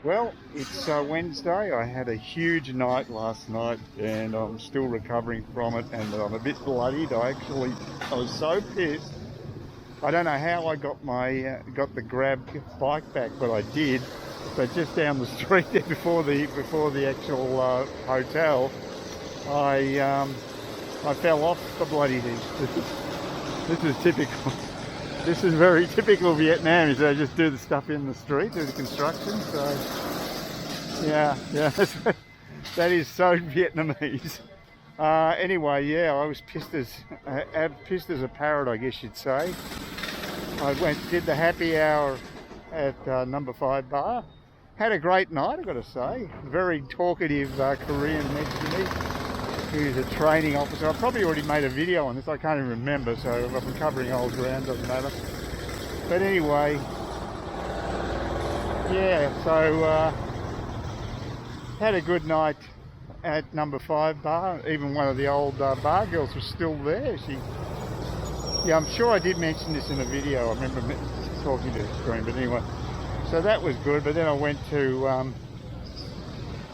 Well, it's Wednesday. I had a huge night last night and I'm still recovering from it, and I'm a bit bloodied. I was so pissed. I don't know how I got got the grab bike back, but I did. But just down the street there before the actual hotel, I fell off the bloody thing. This is typical. This is very typical Vietnamese. They just do the stuff in the street, do the construction. So yeah, that is so Vietnamese. Anyway, yeah, I was pissed as a parrot, I guess you'd say. I did the happy hour at number 5 bar. Had a great night, I've got to say. Very talkative Korean next to me, who's a training officer. I probably already made a video on this, I can't even remember, so if I'm covering old ground, doesn't matter. But anyway, yeah, so had a good night at number 5 bar. Even one of the old bar girls was still there. Yeah, I'm sure I did mention this in a video. I remember talking to the screen, but anyway. So that was good, but then I went to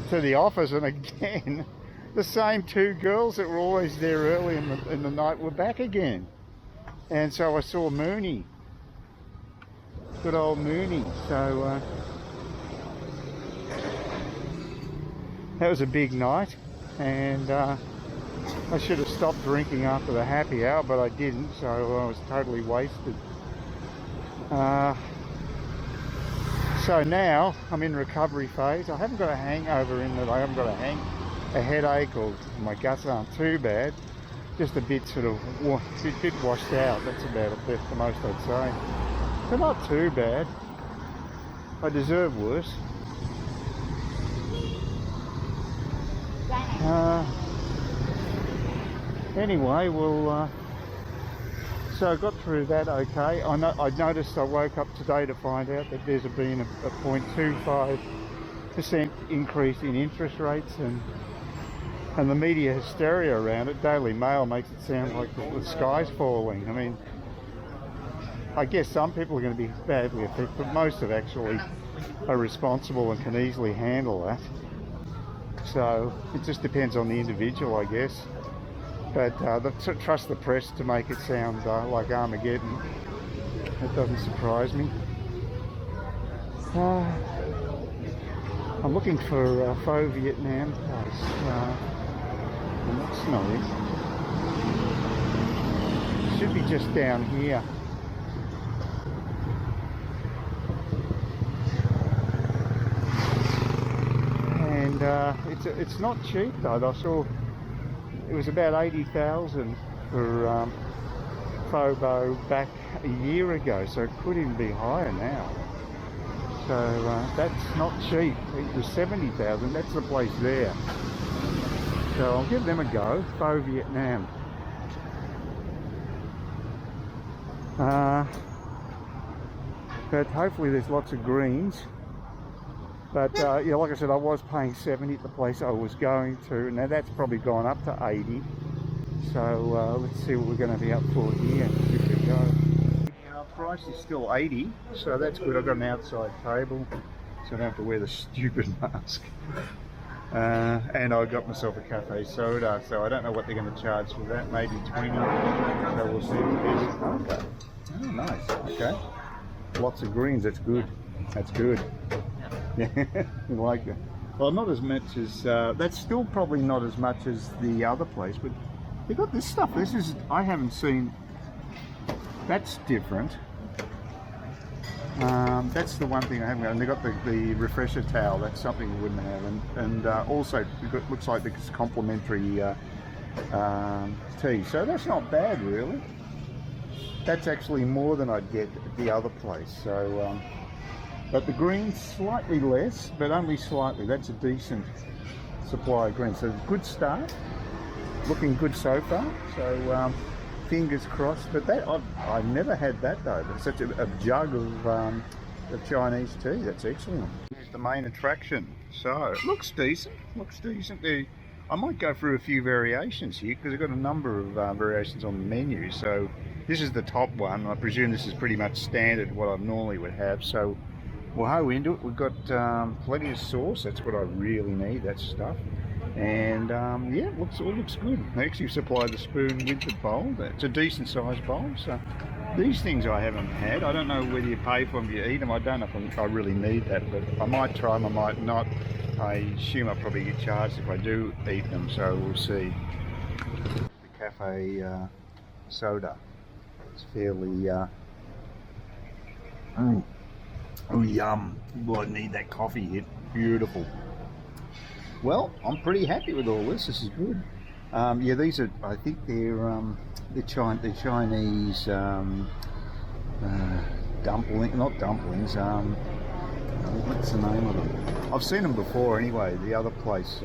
the office, and again, the same 2 girls that were always there early in the night were back again. And so I saw Mooney. Good old Mooney. So that was a big night, and I should have stopped drinking after the happy hour, but I didn't, so I was totally wasted. So now I'm in recovery phase. I haven't got a hangover in that I haven't got a headache, or my guts aren't too bad. Just a bit sort of bit washed out. That's about it. That's the most I'd say. But not too bad. I deserve worse. Anyway, well, so I got through that okay. I noticed I woke up today to find out that there's been a 0.25% increase in interest rates, and the media hysteria around it. Daily Mail makes it sound like the sky's falling. I mean, I guess some people are going to be badly affected, but most of actually are responsible and can easily handle that. So it just depends on the individual, I guess. But trust the press to make it sound like Armageddon. That doesn't surprise me. I'm looking for Pho Vietnam place. And that's not it. Should be just down here. And it's not cheap though. I saw it was about 80,000 for Pho back a year ago, so it could even be higher now. So that's not cheap. It was 70,000. That's the place there. So I'll give them a go. Pho Vietnam. But hopefully there's lots of greens. But yeah, like I said, I was paying 70 at the place I was going to. Now that's probably gone up to 80. So let's see what we're going to be up for here. Give it a go. Our price is still 80, so that's good. I've got an outside table, so I don't have to wear the stupid mask. And I got myself a cafe soda, so I don't know what they're going to charge for that. Maybe 20. So we'll see what it is. Okay. Oh, nice. Okay. Lots of greens. That's good. That's good. Yeah, I like it. Well, not as much as that's still probably not as much as the other place, but they got this stuff. This is I haven't seen. That's different. That's the one thing I haven't got. And they got the refresher towel. That's something you wouldn't have. And also it looks like it's complimentary tea. So that's not bad really. That's actually more than I'd get at the other place. So. But the greens slightly less, but only slightly. That's a decent supply of greens. So good start. Looking good so far. So fingers crossed. But that I've never had that though. But such a jug of Chinese tea. That's excellent. Here's the main attraction. So it looks decent. Looks decent. I might go through a few variations here because I've got a number of variations on the menu. So this is the top one. I presume this is pretty much standard what I normally would have. So we'll hoe into it. We've got plenty of sauce. That's what I really need, that stuff. And yeah, it all looks good. They actually supplied the spoon with the bowl. It's a decent sized bowl. So these things I haven't had. I don't know whether you pay for them, you eat them. I don't know if I really need that, but I might try them, I might not. I assume I'll probably get charged if I do eat them, so we'll see. The cafe soda. It's fairly oh yum. Well, I need that coffee hit. Beautiful. Well, I'm pretty happy with all this. This is good. Yeah, these are, I think they're Chinese dumpling, not dumplings. What's the name of them? I've seen them before anyway. The other place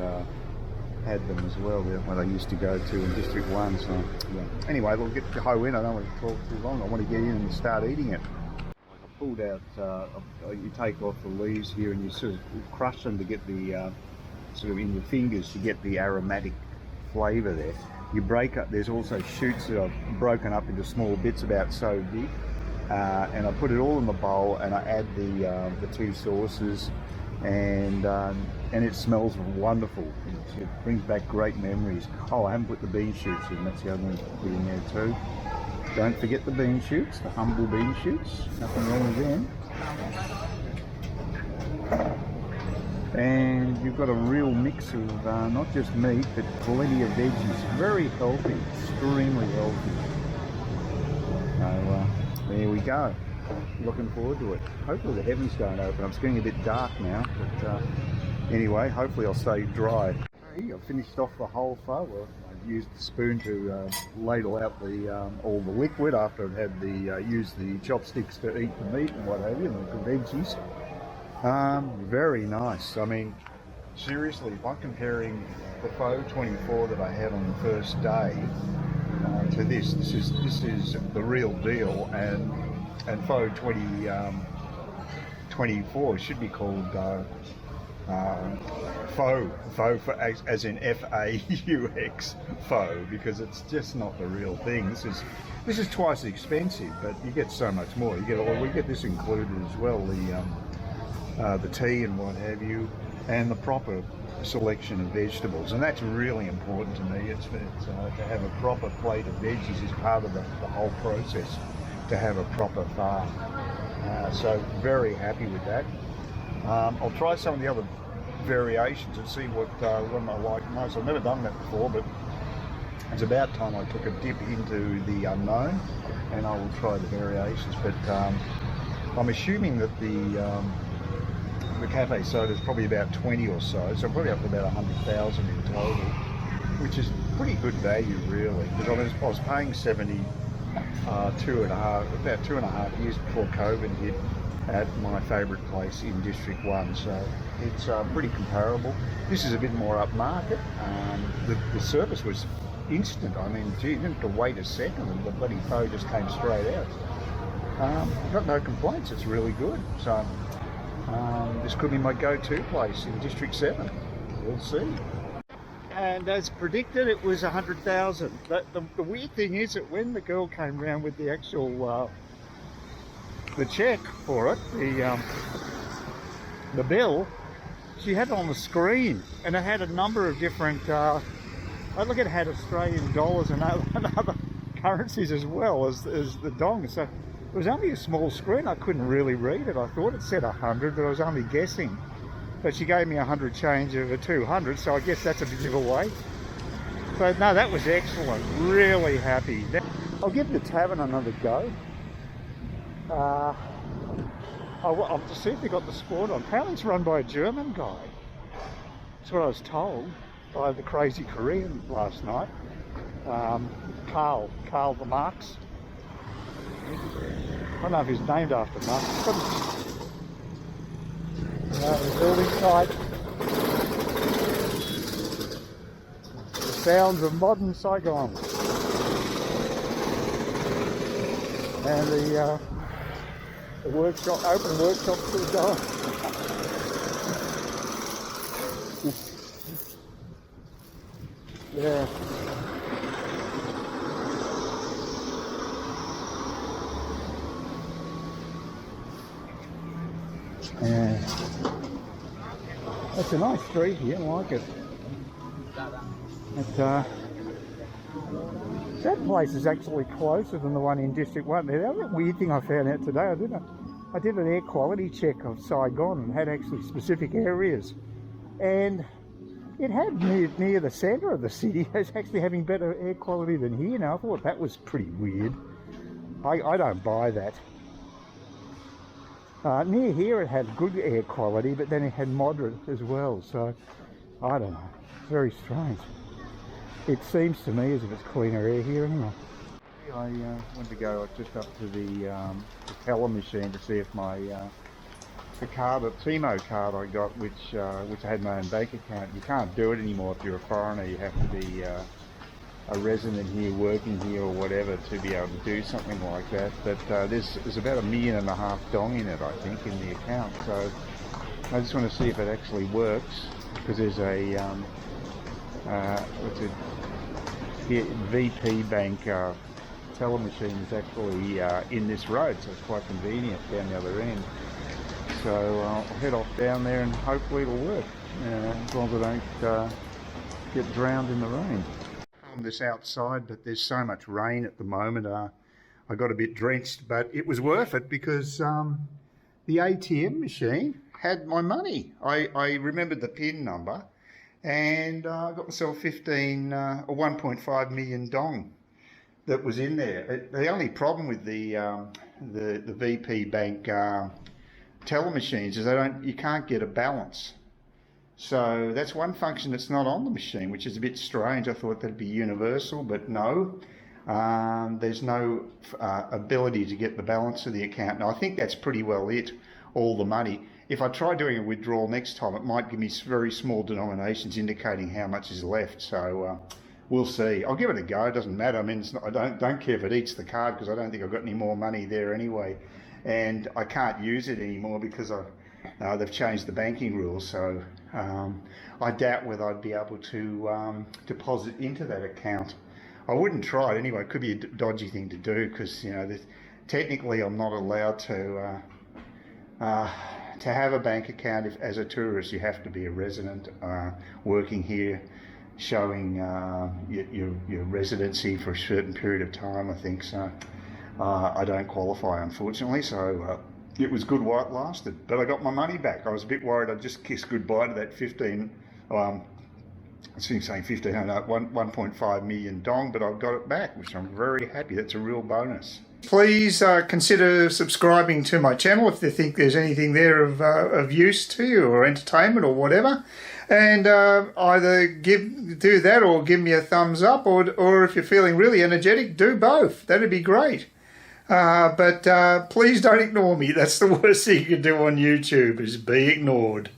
had them as well, when I used to go to in District 1. So yeah. Anyway, we'll get to hoe in. I don't want to talk too long. I want to get in and start eating it. I pulled out, you take off the leaves here and you sort of crush them to get the, sort of in your fingers to get the aromatic flavour there. You break up, there's also shoots that I've broken up into small bits about so big. And I put it all in the bowl and I add the two sauces, and it smells wonderful. It brings back great memories. Oh, I haven't put the bean shoots in, that's the other one to put in there too. Don't forget the bean shoots, the humble bean shoots, nothing wrong with them. And you've got a real mix of not just meat, but plenty of veggies. Very healthy, extremely healthy. So there we go. Looking forward to it. Hopefully the heavens don't open. It's getting a bit dark now, but anyway, hopefully I'll stay dry. I've finished off the whole pho. I've used the spoon to ladle out all the liquid after I've had used the chopsticks to eat the meat and what have you, and the veggies. Very nice. I mean, seriously, if I'm comparing the Pho 24 that I had on the first day to this is the real deal, and Pho 24 should be called Pho for, as in F-A-U-X, Pho, because it's just not the real thing. This is twice as expensive, but you get so much more. We get this included as well, the tea and what have you, and the proper selection of vegetables, and that's really important to me. It's to have a proper plate of veggies is part of the whole process, to have a proper pho. So very happy with that. I'll try some of the other variations and see what one I like most. I've never done that before, but it's about time I took a dip into the unknown, and I will try the variations. But I'm assuming that the cafe soda is probably about 20 or so probably up to about 100,000 in total, which is pretty good value really, because I was paying 70 about 2.5 years before COVID hit at my favourite place in District 1, so it's pretty comparable. This is a bit more upmarket. The service was instant. I mean, gee, you didn't have to wait a second, and the bloody pho just came straight out. I've got no complaints, it's really good. So this could be my go-to place in District 7. We'll see. And as predicted, it was 100,000. The weird thing is that when the girl came round with the actual the check for it, the bill, she had it on the screen, and it had a number of different. I look, it had Australian dollars and other currencies as well as the dong. So it was only a small screen. I couldn't really read it. I thought it said 100, but I was only guessing. But she gave me 100 change of a 200, so I guess that's a bit of a wait. But no, that was excellent. Really happy. I'll give the tavern another go. I'll just see if they got the sport on. Apparently it's run by a German guy. That's what I was told by the crazy Korean last night. Carl the Marx. I don't know if he's named after Marx. The building site. The sounds of modern Saigon. And the workshop, open workshop still going. Yeah. It's a nice street here, I like it. That place is actually closer than the one in District 1. The other weird thing I found out today, I did an air quality check of Saigon and had actually specific areas. And it had near the centre of the city as actually having better air quality than here. Now, I thought that was pretty weird. I don't buy that. Near here it had good air quality, but then it had moderate as well. So, I don't know. It's very strange. It seems to me as if it's cleaner air here anyway. I went to go just up to the teller machine to see if my the card, the Timo card I got, which I had my own bank account. You can't do it anymore if you're a foreigner. You have to be a resident here, working here or whatever, to be able to do something like that. But there's about $1.5 million dong in it, I think, in the account. So I just want to see if it actually works, because there's a what's it? The VP Bank teller machine is actually in this road, so it's quite convenient down the other end. So I'll head off down there and hopefully it'll work, as long as I don't get drowned in the rain. On this outside, but there's so much rain at the moment. I got a bit drenched, but it was worth it because the ATM machine had my money. I remembered the PIN number, and I got myself 1.5 million dong that was in there. The only problem with the VP Bank teller machines is you can't get a balance. So that's one function that's not on the machine, which is a bit strange. I thought that'd be universal, but no. There's no ability to get the balance of the account. Now I think that's pretty well it, all the money. If I try doing a withdrawal next time, it might give me very small denominations indicating how much is left. So we'll see. I'll give it a go. It doesn't matter. I mean, I don't care if it eats the card, because I don't think I've got any more money there anyway. And I can't use it anymore because they've changed the banking rules. So I doubt whether I'd be able to deposit into that account. I wouldn't try it anyway. It could be a dodgy thing to do, because technically I'm not allowed to have a bank account as a tourist. You have to be a resident working here, showing your residency for a certain period of time, I think. So I don't qualify, unfortunately. So it was good while it lasted, but I got my money back. I was a bit worried I'd just kiss goodbye to that 1.5 million dong, but I've got it back, which I'm very happy. That's a real bonus. Please consider subscribing to my channel if you think there's anything there of use to you, or entertainment or whatever. And either do that or give me a thumbs up, or if you're feeling really energetic, do both. That'd be great. But please don't ignore me. That's the worst thing you can do on YouTube, is be ignored.